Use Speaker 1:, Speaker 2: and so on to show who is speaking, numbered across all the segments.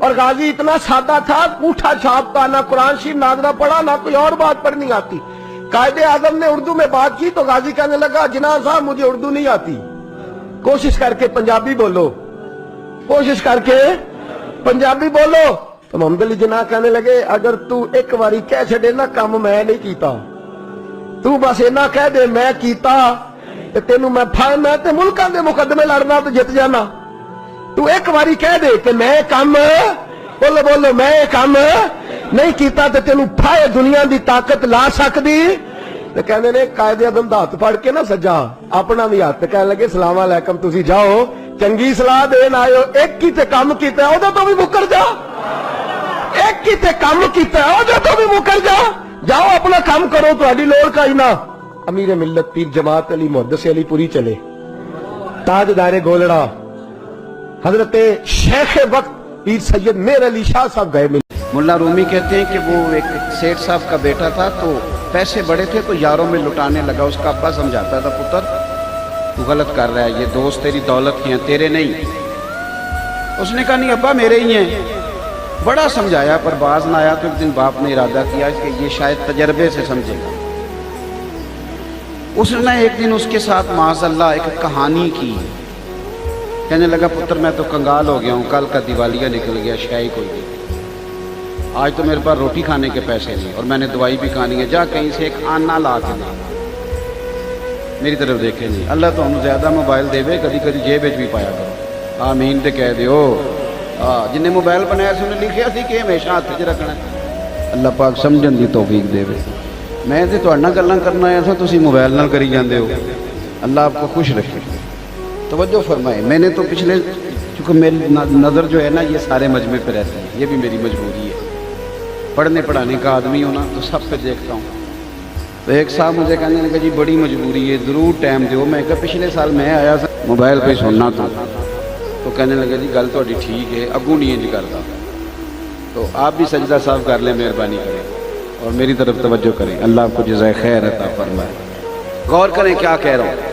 Speaker 1: اور غازی اتنا سادہ تھا، انگوٹھا چھاپ کا، نہ قرآن شریف ناظرہ پڑھا، نہ کوئی اور بات پڑھنی آتی. قائد اعظم نے اردو میں بات کی تو غازی کہنے لگا جناح صاحب مجھے اردو نہیں آتی، کوشش کر کے پنجابی بولو، کوشش کر کے پنجابی بولو. تو محمد علی جناح کہنے لگے اگر تو ایک باری کہہ چھڑے نا کام میں نہیں کیتا، تو بس اینا کہہ دے میں کیتا تے تینوں میں تے ملکاں دے مقدمے لڑنا تو جت جانا. تو ایک باری کہہ دے کہ میں کام بولو بولو میں کام نہیں کیتا تے تینوں پھائے دنیا دی طاقت لا سکدی. تے کہندے نے قائد اعظم دا ہاتھ پھڑ کے نا سجا اپنا بھی ہاتھ کہنے لگے السلام علیکم تسی جاؤ چنگی صلاح دین آئے ایک کی تے کام کیتا ہے اودے تو بھی مکر جا، ایک کی تے کام کیتا ہے اودے تو بھی مکر جا، جاؤ اپنا کام کرو تہاڈی لوڑ کا ہی نہ. امیر ملت پیر جماعت علی محدث علی پوری چلے، تاجدار گولڑا حضرت شیخ وقت پیر سید میر علی شاہ صاحب گئے ملے.
Speaker 2: ملا رومی کہتے ہیں کہ وہ ایک سیٹھ صاحب کا بیٹا تھا تو پیسے بڑے تھے تو یاروں میں لٹانے لگا. اس کا ابا سمجھاتا تھا پتر تو غلط کر رہا ہے، یہ دوست تیری دولت کے ہیں تیرے نہیں. اس نے کہا نہیں ابا میرے ہی ہیں. بڑا سمجھایا پر باز نہ آیا تو ایک دن باپ نے ارادہ کیا کہ یہ شاید تجربے سے سمجھے گا. اس نے ایک دن اس کے ساتھ معاذ اللہ ایک کہانی کی. کہنے لگا پتر میں تو کنگال ہو گیا ہوں، کل کا دیوالیہ نکل گیا، شاہی کوئی نہیں، آج تو میرے پاس روٹی کھانے کے پیسے نہیں اور میں نے دوائی بھی کھانی ہے، جا کہیں سے ایک آنا لا کے دے. میری طرف دیکھے نہیں، اللہ تو ہم زیادہ موبائل دے وے کدی کدی جیب بھی پایا کرو. آمین تے کہہ دیو. جن نے موبائل بنایا سے انہیں لکھیا تھی کہ ہمیشہ ہاتھ وچ رکھنا ہے. اللہ پاک سمجھن دی توفیق دے وے. میں تے تہاڈے نال گلاں کرنا آیا تھا، تسی موبائل نال کری جاندے ہو. اللہ آپ کو خوش رکھے. توجہ فرمائے. میں نے تو پچھلے چونکہ میری نظر جو ہے نا یہ سارے مجمع پہ رہتی ہے، یہ بھی میری مجبوری ہے، پڑھنے پڑھانے کا آدمی ہونا تو سب پہ دیکھتا ہوں. تو ایک صاحب مجھے کہنے لگا جی بڑی مجبوری ہے ضرور ٹائم دیو. میں کہا پچھلے سال میں آیا تھا موبائل پہ سننا تو کہنے لگا جی گل تہاڈی ٹھیک ہے، اگوں نہیں انج کرتا. تو آپ بھی سجدہ صاحب کر لیں، مہربانی کریں اور میری طرف توجہ کریں. اللہ آپ کو جزائے خیر عطا فرمائے. غور کریں کیا کہہ رہا ہوں.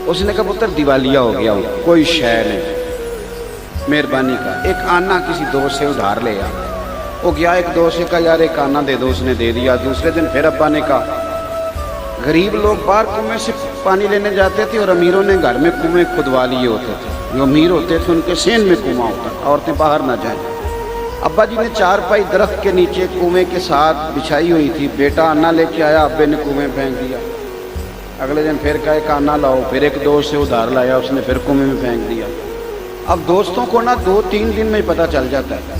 Speaker 2: اس نے کہا پتر دیوالیہ ہو گیا ہوں، کوئی شے نہیں، مہربانی کا ایک آنا کسی دوست سے ادھار لے آ. وہ گیا ایک دوست سے کہا یار ایک آنا دے دو، اس نے دے دیا. دوسرے دن پھر ابا نے کہا غریب لوگ باہر کنویں سے پانی لینے جاتے تھے اور امیروں نے گھر میں کنویں کھدوا لیے ہوتے تھے. جو امیر ہوتے تھے ان کے سین میں کنواں ہوتا تھا، عورتیں باہر نہ جائیں. ابا جی نے چارپائی درخت کے نیچے کنویں کے ساتھ بچھائی ہوئی تھی. بیٹا آنا لے کے آیا، ابے نے کنویں پھینک دیا. اگلے دن پھر کہا ایک آنا لاؤ، پھر ایک دوست سے ادھار لایا، اس نے پھر کنویں میں پھینک دیا. اب دوستوں کو نا 2-3 دن میں پتہ چل جاتا ہے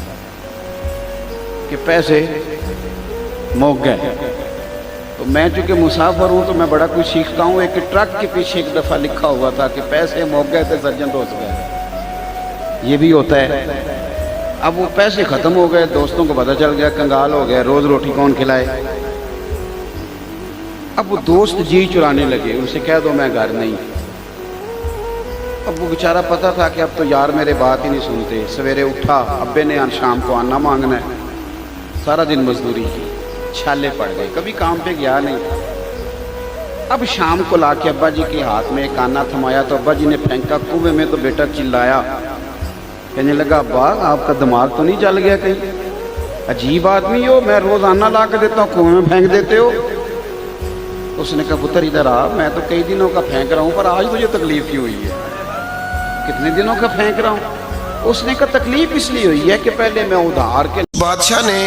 Speaker 2: کہ پیسے موک گئے. تو میں چونکہ مسافر ہوں تو میں بڑا کچھ سیکھتا ہوں. ایک ٹرک کے پیچھے ایک دفعہ لکھا ہوا تھا کہ پیسے موک گئے تھے سرجن دوست گئے. یہ بھی ہوتا ہے. اب وہ پیسے ختم ہو گئے، دوستوں کو پتہ چل گیا، کنگال ہو گئے، روز روٹی کون کھلائے. اب وہ دوست جی چرانے لگے، ان سے کہہ دو میں گھر نہیں. اب وہ بیچارہ پتہ تھا کہ اب تو یار میرے بات ہی نہیں سنتے. سویرے اٹھا، ابے نے شام کو آنا مانگنا ہے. سارا دن مزدوری کی، چھالے پڑ گئے، کبھی کام پہ گیا نہیں. اب شام کو لا کے ابا جی کے ہاتھ میں ایک آنا تھمایا تو ابا جی نے پھینکا کنویں میں. تو بیٹا چلایا، کہنے لگا ابا آپ کا دماغ تو نہیں چل گیا کہیں؟ عجیب آدمی ہو، میں روز آنا لا کے دیتا ہوں، کنویں میں پھینک دیتے ہو. اس نے کہا پتر ادھر آ، میں تو کئی دنوں کا پھینک رہا ہوں پر آج مجھے تکلیف ہی ہوئی ہے. کتنے دنوں کا پھینک رہا ہوں؟ اس نے کہا تکلیف اس لیے ہوئی ہے کہ پہلے میں ادھار کے.
Speaker 3: بادشاہ نے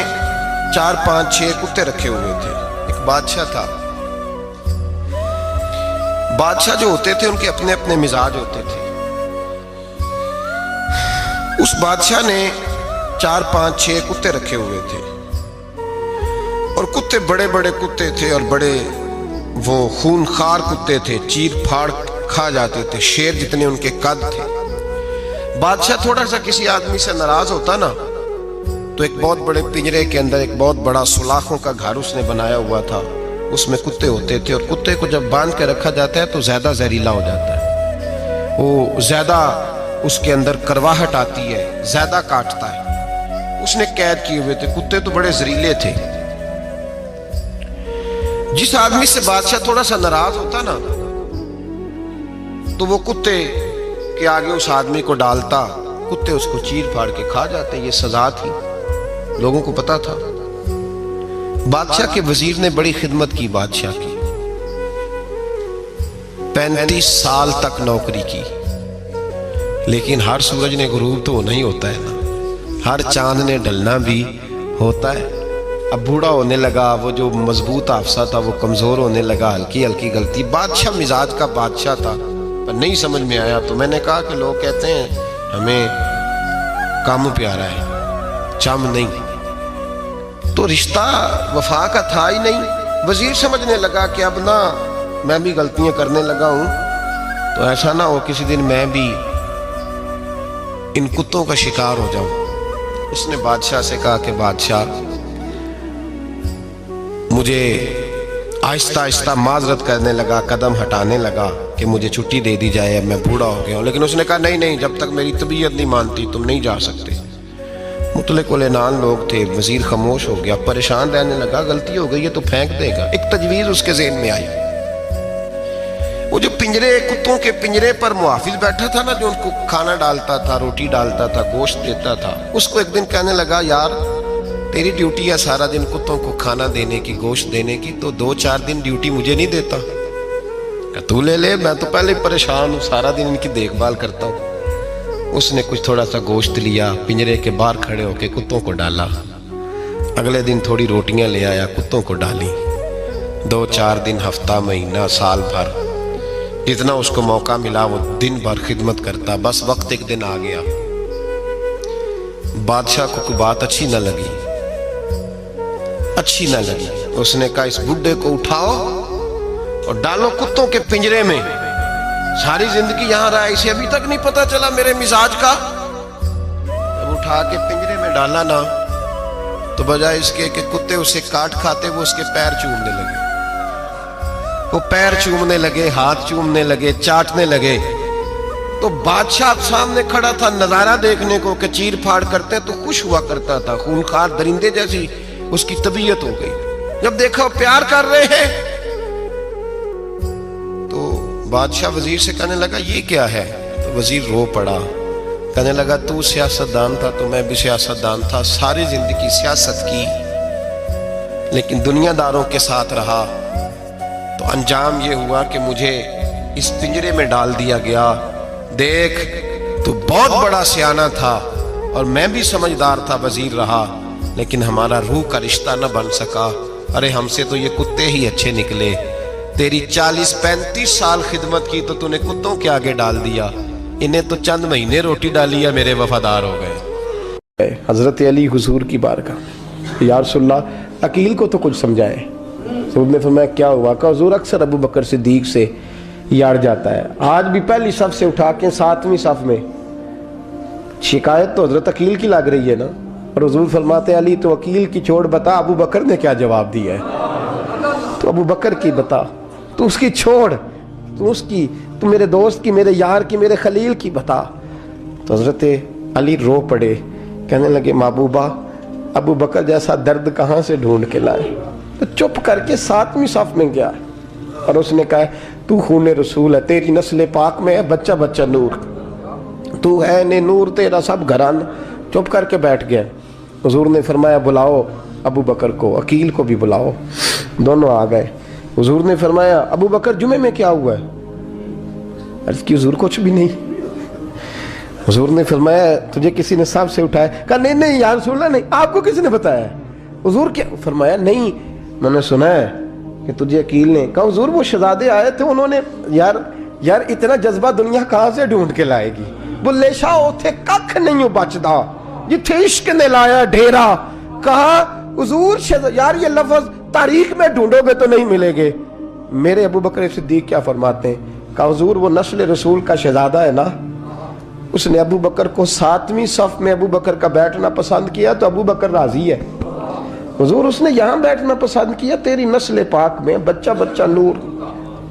Speaker 3: 4-5-6 کتے رکھے ہوئے تھے. ایک بادشاہ تھا. بادشاہ جو ہوتے تھے ان کے اپنے اپنے مزاج ہوتے تھے. اس بادشاہ نے 4-5-6 کتے رکھے ہوئے تھے اور کتے بڑے بڑے کتے تھے اور بڑے وہ خون خار کتے تھے، چیر پھاڑ کھا جاتے تھے، شیر جتنے ان کے قد تھے. بادشاہ تھوڑا سا کسی آدمی سے ناراض ہوتا نا تو ایک بہت بڑے پنجرے کے اندر ایک بہت بڑا سلاخوں کا گھر اس نے بنایا ہوا تھا. اس میں کتے ہوتے تھے اور کتے کو جب باندھ کے رکھا جاتا ہے تو زیادہ زہریلا ہو جاتا ہے، وہ زیادہ اس کے اندر کرواہٹ آتی ہے، زیادہ کاٹتا ہے. اس نے قید کیے ہوئے تھے. کتے تو بڑے زہریلے تھے. جس آدمی سے بادشاہ تھوڑا سا ناراض ہوتا نا تو وہ کتے کے آگے اس آدمی کو ڈالتا، کتے اس کو چیر پھاڑ کے کھا جاتے ہیں، یہ سزا تھی، لوگوں کو پتا تھا۔ بادشاہ کے وزیر نے بڑی خدمت کی بادشاہ کی، 35 سال تک نوکری کی، لیکن ہر سورج نے غروب تو نہیں ہوتا ہے نا، ہر چاند نے ڈھلنا بھی ہوتا ہے۔ اب بوڑھا ہونے لگا، وہ جو مضبوط حافظہ تھا وہ کمزور ہونے لگا، ہلکی ہلکی غلطی۔ بادشاہ مزاج کا بادشاہ تھا، پر نہیں سمجھ میں آیا، تو میں نے کہا کہ لوگ کہتے ہیں ہمیں کام پیارا ہے، چم نہیں، تو رشتہ وفا کا تھا ہی نہیں۔ وزیر سمجھنے لگا کہ اب نہ میں بھی غلطیاں کرنے لگا ہوں، تو ایسا نہ ہو کسی دن میں بھی ان کتوں کا شکار ہو جاؤں۔ اس نے بادشاہ سے کہا کہ بادشاہ مجھے آہستہ آہستہ معذرت کرنے لگا، قدم ہٹانے لگا کہ مجھے چھٹی دے دی جائے، اب میں بوڑھا ہو گیا ہوں، لیکن اس نے کہا نہیں نہیں، جب تک میری طبیعت نہیں مانتی تم نہیں جا سکتے۔ مطلق العنان لوگ تھے، وزیر خاموش ہو گیا، پریشان رہنے لگا، غلطی ہو گئی ہے تو پھینک دے گا۔ ایک تجویز اس کے ذہن میں آئی، وہ جو پنجرے، کتوں کے پنجرے پر محافظ بیٹھا تھا نا، جو ان کو کھانا ڈالتا تھا، روٹی ڈالتا تھا، گوشت دیتا تھا، اس کو ایک دن کہنے لگا یار تیری ڈیوٹی ہے سارا دن کتوں کو کھانا دینے کی، گوشت دینے کی، تو 2-4 دن ڈیوٹی مجھے نہیں دیتا؟ کہ تو لے لے، میں تو پہلے پریشان ہوں، سارا دن ان کی دیکھ بھال کرتا ہوں۔ اس نے کچھ تھوڑا سا گوشت لیا، پنجرے کے باہر کھڑے ہو کے کتوں کو ڈالا، اگلے دن تھوڑی روٹیاں لے آیا، کتوں کو ڈالی، 2-4 دن، ہفتہ، مہینہ، سال بھر، جتنا اس کو موقع ملا وہ دن بھر خدمت کرتا۔ بس وقت ایک دن آ گیا، بادشاہ کو کوئی بات اچھی نہ لگی، اس نے کہا اس بڈھے کو اٹھاؤ اور ڈالو کتوں کے پنجرے میں، ساری زندگی یہاں رہا، اسے ابھی تک نہیں پتا چلا میرے مزاج کا۔ جب اٹھا کے پنجرے میں ڈالا نا، تو بجائے اس کے کہ کتے اسے کاٹ کھاتے، وہ اس کے پیر چومنے لگے، وہ پیر چومنے لگے، ہاتھ چومنے لگے، چاٹنے لگے۔ تو بادشاہ سامنے کھڑا تھا نظارہ دیکھنے کو کہ چیر پھاڑ کرتے تو خوش ہوا کرتا تھا، خونخوار درندے جیسی اس کی طبیعت ہو گئی۔ جب دیکھا پیار کر رہے ہیں تو بادشاہ وزیر سے کہنے لگا یہ کیا ہے؟ تو وزیر رو پڑا، کہنے لگا تو سیاستدان تھا تو میں بھی سیاستدان تھا، ساری زندگی سیاست کی، لیکن دنیا داروں کے ساتھ رہا، تو انجام یہ ہوا کہ مجھے اس پنجرے میں ڈال دیا گیا۔ دیکھ تو بہت بڑا سیانہ تھا اور میں بھی سمجھدار تھا، وزیر رہا، لیکن ہمارا روح کا رشتہ نہ بن سکا۔ ارے ہم سے تو یہ کتے ہی اچھے نکلے، تیری 40-35 سال خدمت کی تو نے کتوں کے آگے ڈال دیا، انہیں تو چند مہینے روٹی ڈالی ہے، میرے وفادار ہو گئے۔
Speaker 1: حضرت علی حضور کی بارگاہ، یا رسول اللہ عقیل کو تو کچھ سمجھائے۔ حضور نے فرمایا کیا ہوا؟ کہ حضور اکثر ابو بکر صدیق سے یار جاتا ہے، آج بھی پہلی صف سے اٹھا کے 7ویں صف میں، شکایت تو حضرت عقیل کی لگ رہی ہے نا، اور حضور فرماتے علی تو عقیل کی چھوڑ، بتا ابو بکر نے کیا جواب دیا ہے، تو ابو بکر کی بتا، تو اس کی چھوڑ، تو میرے دوست کی، میرے یار کی، میرے خلیل کی بتا۔ تو حضرت علی رو پڑے، کہنے لگے محبوبہ ابو بکر جیسا درد کہاں سے ڈھونڈ کے لائے؟ تو چپ کر کے 7ویں صف میں گیا، اور اس نے کہا تو خون رسول ہے، تیری نسل پاک میں ہے بچہ بچہ نور، تو ہے نے نور، تیرا سب گھران۔ چپ کر کے بیٹھ گیا۔ حضور نے فرمایا بلاؤ ابو بکر کو، عقیل کو بھی بلاؤ، دونوں آ گئے۔ حضور نے فرمایا ابو بکر جمعے میں کیا ہوا ہے؟ عرض کی حضور کچھ بھی نہیں۔ حضور نے فرمایا تجھے کسی نے صاحب سے اٹھایا؟ کہا نہیں نہیں یا رسول اللہ نہیں، آپ کو کسی نے بتایا؟ حضور کیا؟ فرمایا نہیں میں نے سنا ہے کہ تجھے عقیل نے کہا۔ حضور وہ شہزادے آئے تھے، انہوں نے یار اتنا جذبہ دنیا کہاں سے ڈھونڈ کے لائے گی؟ بلے شاہ اوتھے ککھ نہیں بچدا جتھے عشق نے لایا ڈھیرا۔ کہا حضور یار یہ لفظ تاریخ میں ڈھونڈو گے تو نہیں ملے گے۔ میرے ابو بکر صدیق کیا فرماتے ہیں؟ کہا حضور وہ نسل رسول کا شہزادہ ہے نا، اس نے ابو بکر کو 7ویں صف میں ابو بکر کا بیٹھنا پسند کیا تو ابو بکر راضی ہے۔ حضور اس نے یہاں بیٹھنا پسند کیا، تیری نسل پاک میں بچہ بچہ نور،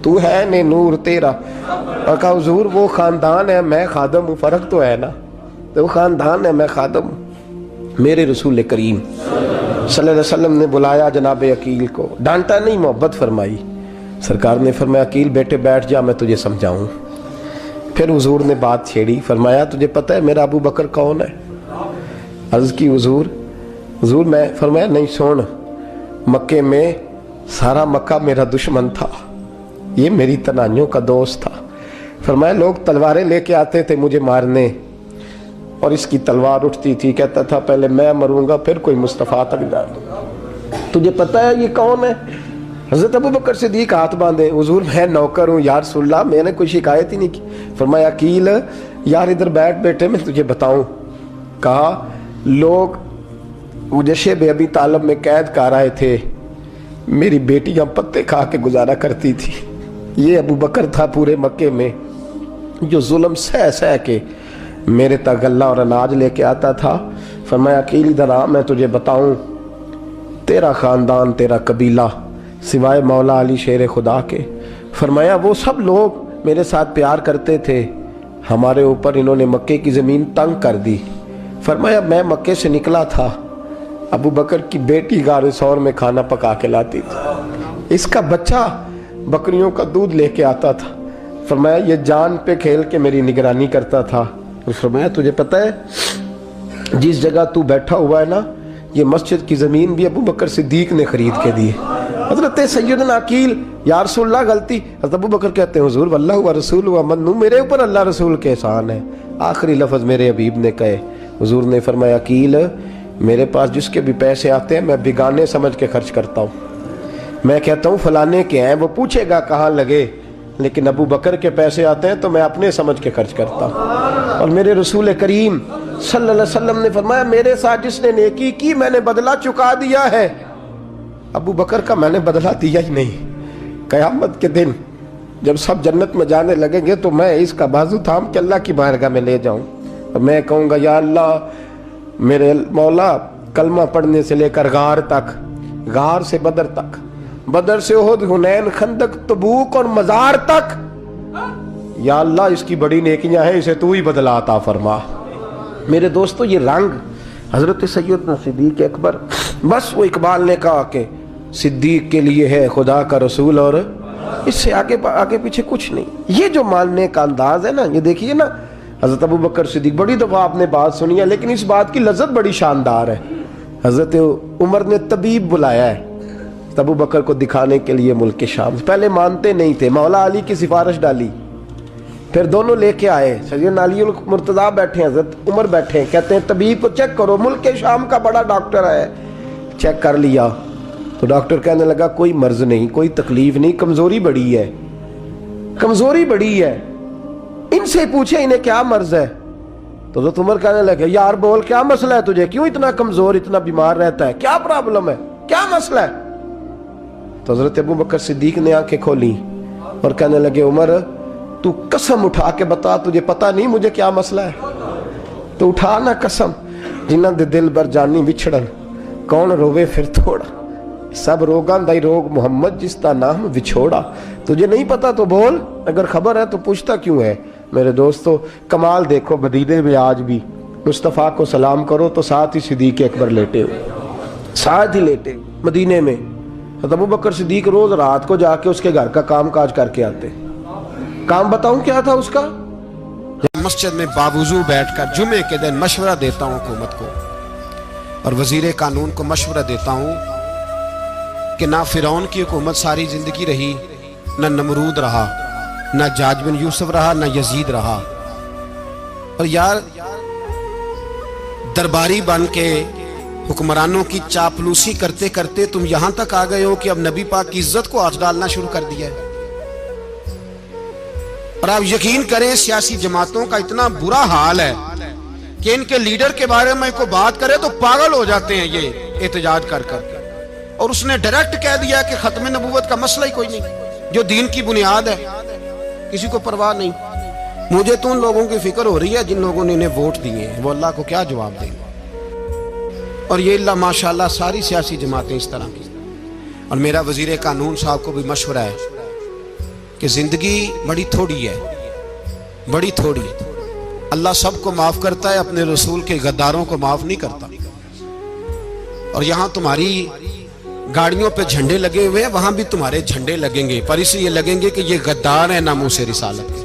Speaker 1: تو ہے نے نور تیرا۔ اور کہا حضور وہ خاندان ہے میں خادم ہوں، فرق تو ہے نا، تو وہ خاندان ہے میں خادم ہوں۔ میرے رسول کریم صلی اللہ علیہ وسلم نے بلایا جناب عقیل کو، ڈانٹا نہیں، محبت فرمائی۔ سرکار نے فرمایا عقیل بیٹے بیٹھ جا، میں تجھے سمجھاؤں۔ پھر حضور نے بات چھیڑی, فرمایا تجھے پتہ ہے میرا ابو بکر کون ہے؟ عرض کی حضور میں, فرمایا نہیں سن, مکے میں سارا مکہ میرا دشمن تھا, یہ میری تنائیوں کا دوست تھا. فرمایا لوگ تلواریں لے کے آتے تھے مجھے مارنے, اور اس کی تلوار اٹھتی تھی, کہتا تھا پہلے میں مروں گا پھر کوئی مصطفیٰ تک جا دوں گا. تجھے پتہ ہے یہ کون ہے؟ حضرت ابو بکر صدیق ہاتھ باندھے, حضور میں نوکر ہوں یا رسول اللہ, میں نے کوئی شکایت ہی نہیں کی. فرمایا عقیل یار ادھر بیٹھ بیٹھے میں تجھے بتاؤں. کہا لوگ مجھے شیب ابی طالب میں قید کر آئے تھے, میری بیٹیاں پتے کھا کے گزارا کرتی تھی. یہ ابو بکر تھا پورے مکے میں جو ظلم سہ کے میرے تک غلہ اور اناج لے کے آتا تھا. فرمایا عقیل ادھر آ, میں تجھے بتاؤں, تیرا خاندان تیرا قبیلہ سوائے مولا علی شیر خدا کے, فرمایا وہ سب لوگ میرے ساتھ پیار کرتے تھے, ہمارے اوپر انہوں نے مکے کی زمین تنگ کر دی. فرمایا میں مکے سے نکلا تھا, ابو بکر کی بیٹی غار ثور میں کھانا پکا کے لاتی تھی, اس کا بچہ بکریوں کا دودھ لے کے آتا تھا. فرمایا یہ جان پہ کھیل کے میری نگرانی کرتا تھا. فرمایا تجھے پتہ ہے جس جگہ تو بیٹھا ہوا ہے نا, یہ مسجد کی زمین بھی ابو بکر صدیق نے خرید کے دی. حضرت سیدنا عقیل یا رسول اللہ غلطی. حضرت ابو بکر کہتے ہیں حضور واللہ و رسول و منو, میرے اوپر اللہ رسول کے احسان ہے. آخری لفظ میرے حبیب نے کہے. حضور نے فرمایا عقیل میرے پاس جس کے بھی پیسے آتے ہیں میں بیگانے سمجھ کے خرچ کرتا ہوں. میں کہتا ہوں فلانے کے ہیں, وہ پوچھے گا کہاں لگے, لیکن ابو بکر کے پیسے آتے ہیں تو میں اپنے سمجھ کے خرچ کرتا ہوں. اور میرے رسول کریم صلی اللہ علیہ وسلم نے فرمایا میرے ساتھ جس نے نیکی کی میں نے بدلہ چکا دیا ہے, ابو بکر کا میں نے بدلہ دیا ہی نہیں. قیامت کے دن جب سب جنت میں جانے لگیں گے تو میں اس کا بازو تھام کے اللہ کی بارگاہ میں لے جاؤں, اور میں کہوں گا یا اللہ میرے مولا کلمہ پڑھنے سے لے کر غار تک, غار سے بدر تک, بدر سے احد حنین خندق تبوک اور مزار تک, یا اللہ اس کی بڑی نیکیاں ہیں, اسے تو ہی بدلا عطا فرما. میرے دوستو یہ رنگ حضرت سیدنا صدیق اکبر, بس وہ اقبال نے کہا کہ صدیق کے لیے ہے خدا کا رسول, اور اس سے آگے پیچھے کچھ نہیں. یہ جو ماننے کا انداز ہے نا, یہ دیکھیے نا حضرت ابو بکر صدیق, بڑی دفعہ آپ نے بات سنی ہے لیکن اس بات کی لذت بڑی شاندار ہے. حضرت عمر نے طبیب بلایا ہے ابو بکر کو دکھانے کے لیے ملک شام. پہلے مانتے نہیں تھے, مولا علی کی سفارش ڈالی, پھر دونوں لے کے آئے. سیدنا علی المرتضیٰ بیٹھے ہیں, حضرت عمر بیٹھے ہیں, کہتے ہیں طبیب کو چیک کرو, ملک شام کا بڑا ڈاکٹر ہے. چیک کر لیا تو ڈاکٹر کہنے لگا کوئی مرض نہیں, کوئی تکلیف نہیں, کمزوری بڑی ہے, کمزوری بڑی ہے, ان سے پوچھے انہیں کیا مرض ہے. تو حضرت عمر کہنے لگے یار بول کیا مسئلہ ہے تجھے, کیوں اتنا کمزور اتنا بیمار رہتا ہے, کیا پرابلم ہے, کیا مسئلہ ہے. تو حضرت ابو بکر صدیق نے آنکھیں کھولی اور کہنے لگے عمر تو قسم اٹھا کے بتا, تجھے پتہ نہیں مجھے کیا مسئلہ ہے, تو اٹھا نہ قسم, جنہاں دے دل بر جانی وچھڑن کون روے پھر تھوڑا, سب روگاں دائی روگ محمد جس کا نام وچھوڑا. تجھے نہیں پتا تو بول, اگر خبر ہے تو پوچھتا کیوں ہے. میرے دوستو کمال دیکھو, مدینے میں آج بھی مصطفیٰ کو سلام کرو تو ساتھ ہی صدیق اکبر لیٹے ہوئے, ساتھ ہی لیٹے مدینے میں. ابو بکر صدیق روز رات کو جا کے اس کے گھر کا کام کاج کر کے آتے. کام بتاؤں کیا تھا اس کا,
Speaker 2: مسجد میں باوضو بیٹھ کر جمعے کے دن مشورہ دیتا ہوں حکومت کو اور وزیر قانون کو مشورہ دیتا ہوں کہ نہ فرعون کی حکومت ساری زندگی رہی, نہ نمرود رہا, نہ جاج بن یوسف رہا, نہ یزید رہا, اور یار درباری بن کے حکمرانوں کی چاپلوسی کرتے کرتے تم یہاں تک آ گئے ہو کہ اب نبی پاک کی عزت کو آنچ ڈالنا شروع کر دیا ہے. اور آپ یقین کریں سیاسی جماعتوں کا اتنا برا حال ہے کہ ان کے لیڈر کے بارے میں کوئی بات کرے تو پاگل ہو جاتے ہیں یہ احتجاج کر کر. اور اس نے ڈائریکٹ کہہ دیا کہ ختم نبوت کا مسئلہ ہی کوئی نہیں, جو دین کی بنیاد ہے, کسی کو پرواہ نہیں. مجھے تو ان لوگوں کی فکر ہو رہی ہے جن لوگوں نے انہیں ووٹ دیے ہیں, وہ اللہ کو کیا جواب دیں گے. اور یہ اللہ ماشاءاللہ ساری سیاسی جماعتیں اس طرح کی. اور میرا وزیر قانون صاحب کو بھی مشورہ ہے کہ زندگی بڑی تھوڑی ہے, بڑی تھوڑی. اللہ سب کو معاف کرتا ہے, اپنے رسول کے غداروں کو معاف نہیں کرتا. اور یہاں تمہاری گاڑیوں پہ جھنڈے لگے ہوئے ہیں, وہاں بھی تمہارے جھنڈے لگیں گے, پر اس لیے لگیں گے کہ یہ غدار ہیں ناموس رسالت کے.